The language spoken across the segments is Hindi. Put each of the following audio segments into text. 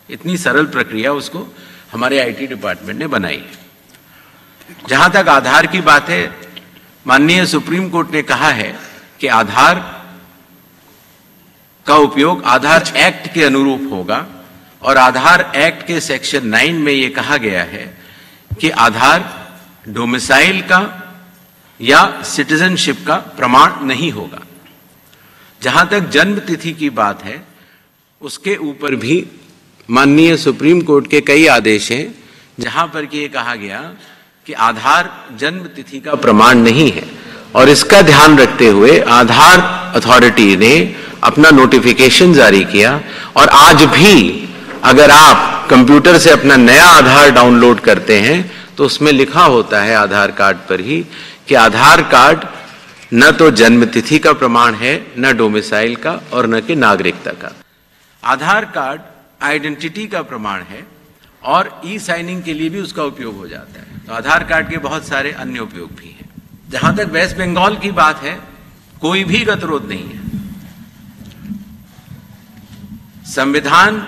इतनी सरल प्रक्रिया उसको हमारे आईटी डिपार्टमेंट ने बनाई है। जहां तक आधार की बात है, माननीय सुप्रीम कोर्ट ने कहा है कि आधार का उपयोग आधार एक्ट के अनुरूप होगा और आधार एक्ट के सेक्शन 9 में यह कहा गया है कि आधार डोमिसाइल का या सिटीजनशिप का प्रमाण नहीं होगा। जहां तक जन्म तिथि की बात है, उसके ऊपर भी माननीय सुप्रीम कोर्ट के कई आदेश हैं जहां पर कि ये कहा गया कि आधार जन्म तिथि का प्रमाण नहीं है और इसका ध्यान रखते हुए आधार अथॉरिटी ने अपना नोटिफिकेशन जारी किया। और आज भी अगर आप कंप्यूटर से अपना नया आधार डाउनलोड करते हैं तो उसमें लिखा होता है आधार कार्ड पर ही कि आधार कार्ड न तो जन्म तिथि का प्रमाण है, न डोमिसाइल का और न कि नागरिकता का। आधार कार्ड आइडेंटिटी का प्रमाण है और ई साइनिंग के लिए भी उसका उपयोग हो जाता है। तो आधार कार्ड के बहुत सारे अन्य उपयोग भी हैं। जहां तक वेस्ट बंगाल की बात है, कोई भी गतिरोध नहीं है। संविधान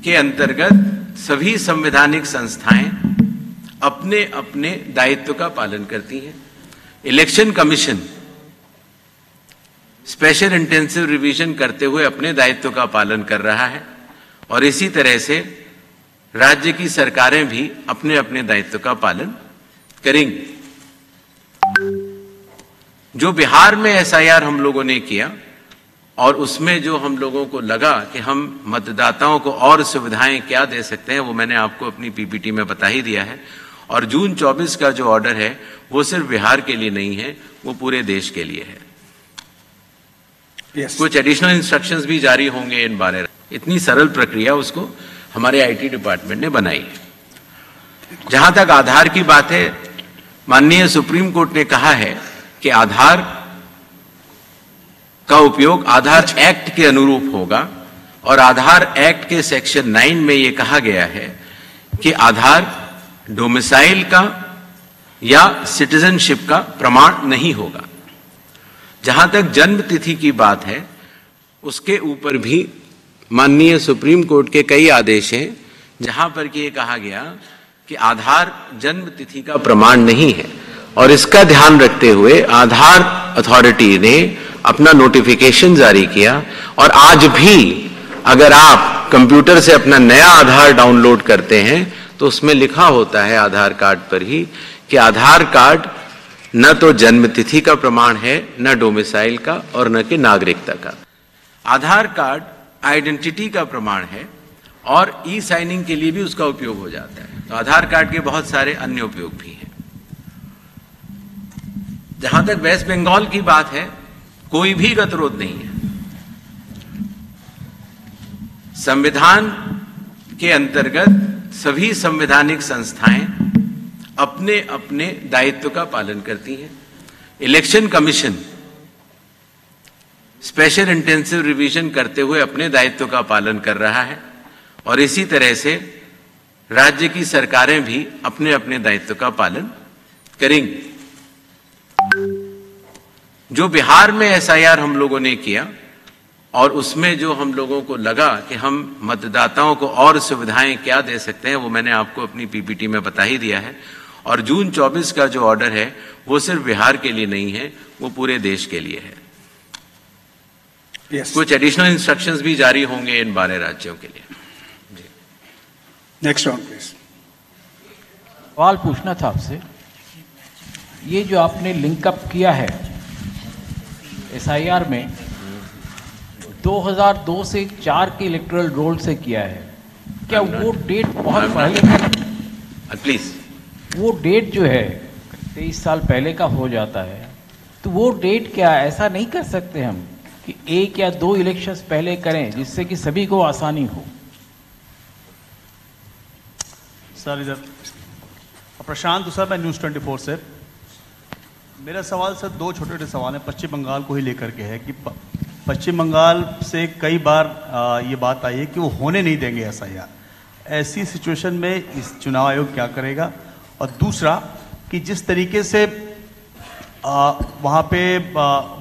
के अंतर्गत सभी संवैधानिक संस्थाएं अपने अपने दायित्व का पालन करती हैं। Election commission special intensive revision करते हुए अपने दायित्व का पालन कर रहा है और इसी तरह से राज्य की सरकारें भी अपने अपने दायित्व का पालन करेंगी। जो बिहार में एसआईआर हम लोगों ने किया और उसमें जो हम लोगों को लगा कि हम मतदाताओं को और सुविधाएं क्या दे सकते हैं, वो मैंने आपको अपनी पीपीटी में बता ही दिया है। और जून 24 का जो ऑर्डर है वो सिर्फ बिहार के लिए नहीं है, वो पूरे देश के लिए है। कुछ एडिशनल इंस्ट्रक्शंस भी जारी होंगे इन बारे। इतनी सरल प्रक्रिया उसको हमारे आईटी डिपार्टमेंट ने बनाई है। जहां तक आधार की बात है, माननीय सुप्रीम कोर्ट ने कहा है कि आधार का उपयोग आधार एक्ट के अनुरूप होगा और आधार एक्ट के सेक्शन 9 में यह कहा गया है कि आधार डोमिसाइल का या सिटीजनशिप का प्रमाण नहीं होगा। जहां तक जन्म तिथि की बात है, उसके ऊपर भी माननीय सुप्रीम कोर्ट के कई आदेश हैं जहां पर कि ये कहा गया कि आधार जन्म तिथि का प्रमाण नहीं है और इसका ध्यान रखते हुए आधार अथॉरिटी ने अपना नोटिफिकेशन जारी किया। और आज भी अगर आप कंप्यूटर से अपना नया आधार डाउनलोड करते हैं तो उसमें लिखा होता है आधार कार्ड पर ही कि आधार कार्ड न तो जन्म तिथि का प्रमाण है, न डोमिसाइल का और न कि नागरिकता का। आधार कार्ड आइडेंटिटी का प्रमाण है और ई साइनिंग के लिए भी उसका उपयोग हो जाता है। तो आधार कार्ड के बहुत सारे अन्य उपयोग भी हैं। जहां तक वेस्ट बंगाल की बात है, कोई भी गतिरोध नहीं है। संविधान के अंतर्गत सभी संवैधानिक संस्थाएं अपने अपने दायित्व का पालन करती हैं। Election commission special intensive revision करते हुए अपने दायित्व का पालन कर रहा है और इसी तरह से राज्य की सरकारें भी अपने अपने दायित्व का पालन करेंगी। जो बिहार में एसआईआर हम लोगों ने किया और उसमें जो हम लोगों को लगा कि हम मतदाताओं को और सुविधाएं क्या दे सकते हैं, वो मैंने आपको अपनी पीपीटी में बता ही दिया है। और जून 24 का जो ऑर्डर है वो सिर्फ बिहार के लिए नहीं है, वो पूरे देश के लिए है। कुछ एडिशनल इंस्ट्रक्शंस भी जारी होंगे इन 12 राज्यों के लिए। Next round please. सवाल पूछना था आपसे, ये जो आपने लिंकअप किया है एसआईआर में 2002 से 4 के इलेक्टोरल रोल से किया है, क्या वो डेट बहुत पहले प्लीज वो डेट जो है 23 साल पहले का हो जाता है, तो वो डेट क्या ऐसा नहीं कर सकते हम कि 1 या 2 इलेक्शंस पहले करें जिससे कि सभी को आसानी हो? सर इधर प्रशांत सर, मैं न्यूज़ 24 से। मेरा सवाल सर 2 छोटे छोटे सवाल हैं, पश्चिम बंगाल को ही लेकर के है कि पश्चिम बंगाल से कई बार ये बात आई है कि वो होने नहीं देंगे एसआईआर। ऐसी सिचुएशन में इस चुनाव आयोग क्या करेगा? और दूसरा कि जिस तरीके से वहाँ पे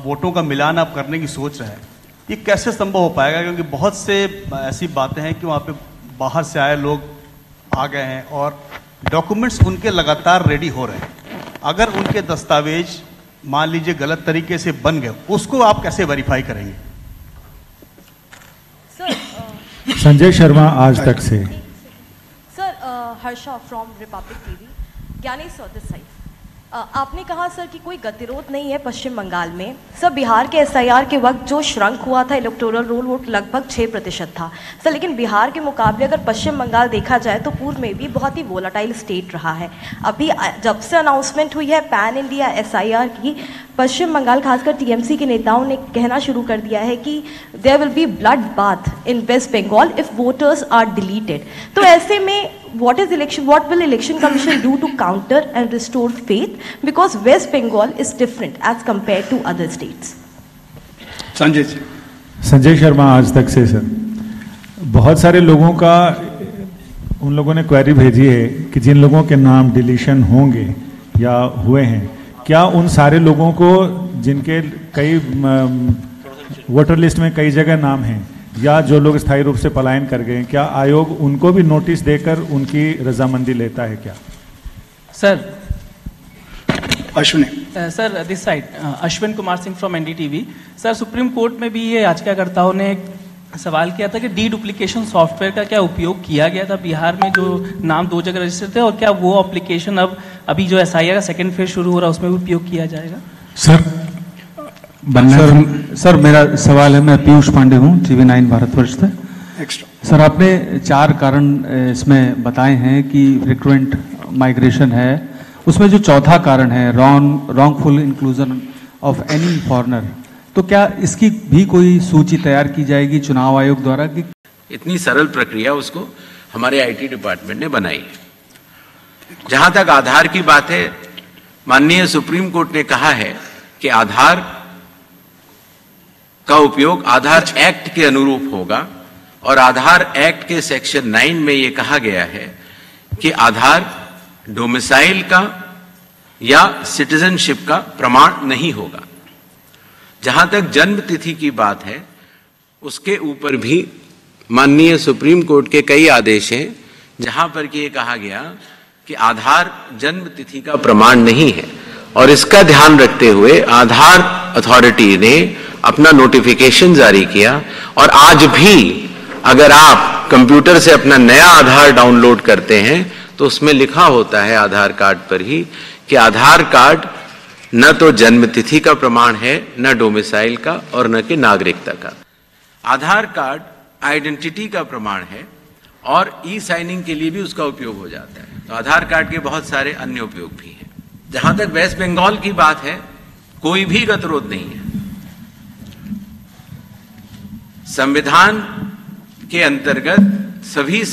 वोटों का मिलान आप करने की सोच रहे हैं, ये कैसे संभव हो पाएगा? क्योंकि बहुत से ऐसी बातें हैं कि वहाँ पे बाहर से आए लोग आ गए हैं और डॉक्यूमेंट्स उनके लगातार रेडी हो रहे हैं, अगर उनके दस्तावेज मान लीजिए गलत तरीके से बन गए, उसको आप कैसे वेरीफाई करेंगे? संजय शर्मा आज तक से। Sir, Harsha from Republic TV. Gyanesh sir this side. आपने कहा सर कि कोई गतिरोध नहीं है पश्चिम बंगाल में। सर, बिहार के एसआईआर के वक्त जो श्रंक हुआ था इलेक्टोरल रोल, वो लगभग 6% था सर। लेकिन बिहार के मुकाबले अगर पश्चिम बंगाल देखा जाए तो पूर्व में भी बहुत ही वोलाटाइल स्टेट रहा है। अभी जब से अनाउंसमेंट हुई है पैन इंडिया एसआईआर की, पश्चिम बंगाल खासकर टीएमसी के नेताओं ने कहना शुरू कर दिया है कि there will be blood bath in West Bengal if voters are deleted. तो ऐसे में what will election commission do to counter and restore faith, because West Bengal is different as compared to other states? Sanjay Sharma Aaj Tak से। सर, बहुत सारे लोगों का उन लोगों ने क्वेरी भेजी है कि जिन लोगों के नाम डिलीशन होंगे या हुए हैं, क्या उन सारे लोगों को जिनके कई वोटर लिस्ट में कई जगह नाम हैं या जो लोग स्थायी रूप से पलायन कर गए, क्या आयोग उनको भी नोटिस देकर उनकी रजामंदी लेता है क्या? Sir, Ashwini. Sir this side, Ashwin Kumar Singh from NDTV. Sir, supreme court में भी ये याचिकाकर्ताओं ने एक सवाल किया था कि डी डुप्लीकेशन सॉफ्टवेयर का क्या उपयोग किया गया था बिहार में, जो नाम 2 जगह रजिस्टर्ड थे, और क्या वो एप्लीकेशन अब अभी जो एसआईआर का सेकेंड फेज शुरू हो रहा है उसमें भी उपयोग किया जाएगा? सर, मेरा सवाल है, मैं पीयूष पांडे हूँ, TV9 भारतवर्ष से। सर, आपने 4 कारण इसमें बताए हैं कि फ्रिक्वेंट माइग्रेशन है, उसमें जो चौथा कारण है wrongful inclusion of any foreigner, तो क्या इसकी भी कोई सूची तैयार की जाएगी चुनाव आयोग द्वारा? कि इतनी सरल प्रक्रिया उसको हमारे आईटी डिपार्टमेंट ने बनाई है। जहां तक आधार की बात है, माननीय सुप्रीम कोर्ट ने कहा है कि आधार का उपयोग आधार एक्ट के अनुरूप होगा, और आधार एक्ट के सेक्शन 9 में यह कहा गया है कि आधार डोमिसाइल का या सिटीजनशिप का प्रमाण नहीं होगा। जहां तक जन्म तिथि की बात है, उसके ऊपर भी माननीय सुप्रीम कोर्ट के कई आदेश हैं जहां पर कि यह कहा गया कि आधार जन्म तिथि का प्रमाण नहीं है, और इसका ध्यान रखते हुए आधार अथॉरिटी ने अपना नोटिफिकेशन जारी किया। और आज भी अगर आप कंप्यूटर से अपना नया आधार डाउनलोड करते हैं तो उसमें लिखा होता है आधार कार्ड पर ही कि आधार कार्ड न तो जन्म तिथि का प्रमाण है, न डोमिसाइल का, और न कि नागरिकता का। आधार कार्ड आइडेंटिटी का प्रमाण है और ई साइनिंग के लिए भी उसका उपयोग हो जाता है। तो आधार कार्ड के बहुत सारे अन्य उपयोग भी हैं। जहां तक वेस्ट बंगाल की बात है, कोई भी गतिरोध नहीं है। संविधान के अंतर्गत सभी